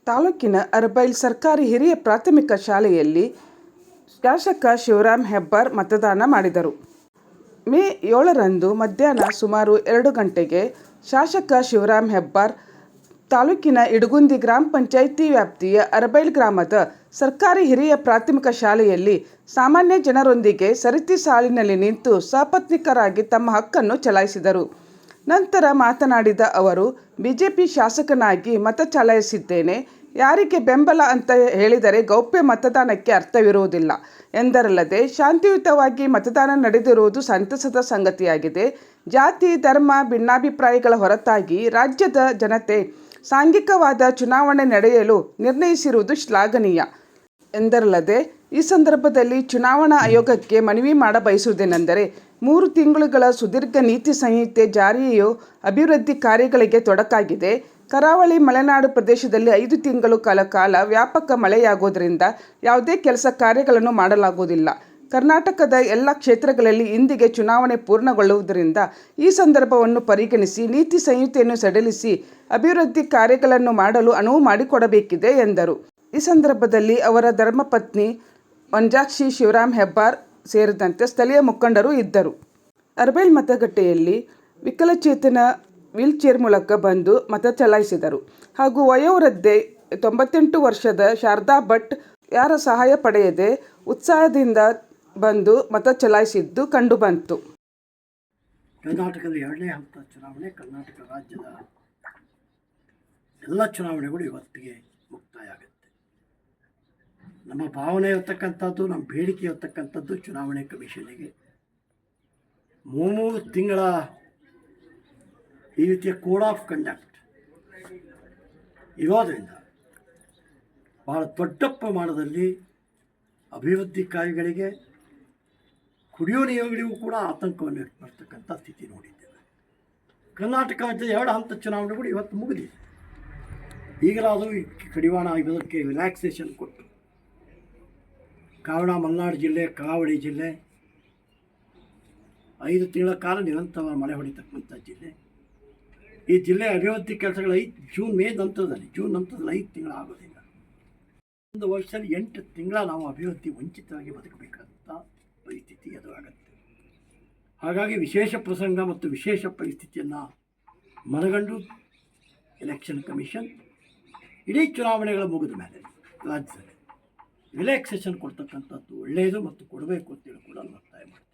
ತಾಲೂಕಿನ ಅರಬೈಲ್ ಸರ್ಕಾರಿ ಹಿರಿಯ ಪ್ರಾಥಮಿಕ ಶಾಲೆಯಲ್ಲಿ ಶಾಸಕ ಶಿವರಾಮ್ ಹೆಬ್ಬಾರ್ ಮತದಾನ ಮಾಡಿದರು. ಮೇ 7ರಂದು ಮಧ್ಯಾಹ್ನ ಸುಮಾರು 2 ಗಂಟೆಗೆ ಶಾಸಕ ಶಿವರಾಮ್ ಹೆಬ್ಬಾರ್ ತಾಲೂಕಿನ ಇಡಗುಂದಿ ಗ್ರಾಮ ಪಂಚಾಯಿತಿ ವ್ಯಾಪ್ತಿಯ ಅರಬೈಲ್ ಗ್ರಾಮದ ಸರ್ಕಾರಿ ಹಿರಿಯ ಪ್ರಾಥಮಿಕ ಶಾಲೆಯಲ್ಲಿ ಸಾಮಾನ್ಯ ಜನರೊಂದಿಗೆ ಸರತಿ ಸಾಲಿನಲ್ಲಿ ನಿಂತು ಸಪತ್ನೀಕರಾಗಿ ತಮ್ಮ ಹಕ್ಕನ್ನು ಚಲಾಯಿಸಿದರು. ನಂತರ ಮಾತನಾಡಿದ ಅವರು, ಬಿಜೆಪಿ ಶಾಸಕನಾಗಿ ಮತ ಚಲಾಯಿಸಿದ್ದೇನೆ. ಯಾರಿಗೆ ಬೆಂಬಲ ಅಂತ ಹೇಳಿದರೆ ಗೌಪ್ಯ ಮತದಾನಕ್ಕೆ ಅರ್ಥವಿರುವುದಿಲ್ಲ ಎಂದರಲ್ಲದೆ, ಶಾಂತಿಯುತವಾಗಿ ಮತದಾನ ನಡೆದಿರುವುದು ಸಂತಸದ ಸಂಗತಿಯಾಗಿದೆ. ಜಾತಿ ಧರ್ಮ ಭಿನ್ನಾಭಿಪ್ರಾಯಗಳ ಹೊರತಾಗಿ ರಾಜ್ಯದ ಜನತೆ ಸಾಂಘಿಕವಾದ ಚುನಾವಣೆ ನಡೆಯಲು ನಿರ್ಣಯಿಸಿರುವುದು ಶ್ಲಾಘನೀಯ ಎಂದರಲ್ಲದೆ, ಈ ಸಂದರ್ಭದಲ್ಲಿ ಚುನಾವಣಾ ಆಯೋಗಕ್ಕೆ ಮನವಿ ಮಾಡಬಯಸುವುದೇನೆಂದರೆ, 3 ತಿಂಗಳುಗಳ ಸುದೀರ್ಘ ನೀತಿ ಸಂಹಿತೆ ಜಾರಿಯು ಅಭಿವೃದ್ಧಿ ಕಾರ್ಯಗಳಿಗೆ ತೊಡಕಾಗಿದೆ. ಕರಾವಳಿ ಮಲೆನಾಡು ಪ್ರದೇಶದಲ್ಲಿ 5 ತಿಂಗಳ ಕಾಲ ವ್ಯಾಪಕ ಮಳೆಯಾಗುವುದರಿಂದ ಯಾವುದೇ ಕೆಲಸ ಕಾರ್ಯಗಳನ್ನು ಮಾಡಲಾಗುವುದಿಲ್ಲ. ಕರ್ನಾಟಕದ ಎಲ್ಲ ಕ್ಷೇತ್ರಗಳಲ್ಲಿ ಇಂದಿಗೆ ಚುನಾವಣೆ ಪೂರ್ಣಗೊಳ್ಳುವುದರಿಂದ ಈ ಸಂದರ್ಭವನ್ನು ಪರಿಗಣಿಸಿ ನೀತಿ ಸಂಹಿತೆಯನ್ನು ಸಡಿಲಿಸಿ ಅಭಿವೃದ್ಧಿ ಕಾರ್ಯಗಳನ್ನು ಮಾಡಲು ಅನುವು ಮಾಡಿಕೊಡಬೇಕಿದೆ ಎಂದರು. ಈ ಸಂದರ್ಭದಲ್ಲಿ ಅವರ ಧರ್ಮಪತ್ನಿ ಮಂಜಾಕ್ಷಿ, ಶಿವರಾಮ್ ಹೆಬ್ಬಾರ್ ಸೇರಿದಂತೆ ಸ್ಥಳೀಯ ಮುಖಂಡರು ಇದ್ದರು. ಅರಬೈಲ್ ಮತಗಟ್ಟೆಯಲ್ಲಿ ವಿಕಲಚೇತನ ವೀಲ್ಚೇರ್ ಮೂಲಕ ಬಂದು ಮತ ಚಲಾಯಿಸಿದರು. ಹಾಗೂ ವಯೋವೃದ್ಧೆ 98 ವರ್ಷದ ಶಾರದಾ ಭಟ್ ಯಾರ ಸಹಾಯ ಪಡೆಯದೆ ಉತ್ಸಾಹದಿಂದ ಬಂದು ಮತ ಚಲಾಯಿಸಿದ್ದು ಕಂಡುಬಂತು. ಕರ್ನಾಟಕದ 2ನೇ ಹಂತದ ಚುನಾವಣೆ, ಕರ್ನಾಟಕ ರಾಜ್ಯದ ಎಲ್ಲ ಚುನಾವಣೆಗಳು ಇವತ್ತಿಗೆ ಮುಕ್ತಾಯ ಆಗುತ್ತೆ. ನಮ್ಮ ಭಾವನೆ ಇರತಕ್ಕಂಥದ್ದು, ನಮ್ಮ ಬೇಡಿಕೆ ಇರತಕ್ಕಂಥದ್ದು ಚುನಾವಣೆ ಕಮಿಷನಿಗೆ 3 ತಿಂಗಳ ಈ ರೀತಿಯ ಕೋಡ್ ಆಫ್ ಕಂಡಕ್ಟ್ ಇರೋದರಿಂದ ಬಹಳ ದೊಡ್ಡ ಪ್ರಮಾಣದಲ್ಲಿ ಅಭಿವೃದ್ಧಿ ಕಾರ್ಯಗಳಿಗೆ, ಕುಡಿಯೋ ನೀರುಗಳಿಗೂ ಕೂಡ ಆತಂಕವನ್ನು ವ್ಯಕ್ತಪಡಿಸ್ತಕ್ಕಂಥ ಸ್ಥಿತಿ ನೋಡಿದ್ದೇವೆ. ಕರ್ನಾಟಕ ರಾಜ್ಯದ 2 ಹಂತದ ಚುನಾವಣೆಗಳು ಇವತ್ತು ಮುಗಿದಿದೆ. ಈಗಲಾದರೂ ಈ ಕಡಿವಾಣ ಇದಕ್ಕೆ ರಿಲ್ಯಾಕ್ಸೇಷನ್ ಕೊಟ್ಟು, ಕಾರಣ ಮಲೆನಾಡು ಜಿಲ್ಲೆ, ಕರಾವಳಿ ಜಿಲ್ಲೆ 5 ತಿಂಗಳ ಕಾಲ ನಿರಂತರವಾಗಿ ಮಳೆ ಹೊಡಿತಕ್ಕಂಥ ಜಿಲ್ಲೆ. ಈ ಜಿಲ್ಲೆ ಅಭಿವೃದ್ಧಿ ಕೆಲಸಗಳು ಜೂನ್ ನಂತರದಲ್ಲಿ 5 ತಿಂಗಳು ಆಗೋದಿಲ್ಲ. ಒಂದು ವರ್ಷದಲ್ಲಿ 8 ತಿಂಗಳ ನಾವು ಅಭಿವೃದ್ಧಿ ವಂಚಿತರಾಗಿ ಬದುಕಬೇಕಾದಂಥ ಪರಿಸ್ಥಿತಿ ಎದುರಾಗುತ್ತೆ. ಹಾಗಾಗಿ ವಿಶೇಷ ಪ್ರಸಂಗ ಮತ್ತು ವಿಶೇಷ ಪರಿಸ್ಥಿತಿಯನ್ನು ಮನಗಂಡು ಎಲೆಕ್ಷನ್ ಕಮಿಷನ್ ಇಡೀ ಚುನಾವಣೆಗಳ ಮುಗಿದ ಮೇಲೆ ರಾಜ್ಯದಲ್ಲಿ ರಿಲ್ಯಾಕ್ಸೇಷನ್ ಕೊಡ್ತಕ್ಕಂಥದ್ದು ಒಳ್ಳೆಯದು ಮತ್ತು ಕೊಡಬೇಕು ಅಂತೇಳಿ ಕೂಡ ಒತ್ತಾಯ ಮಾಡ್ತಾರೆ.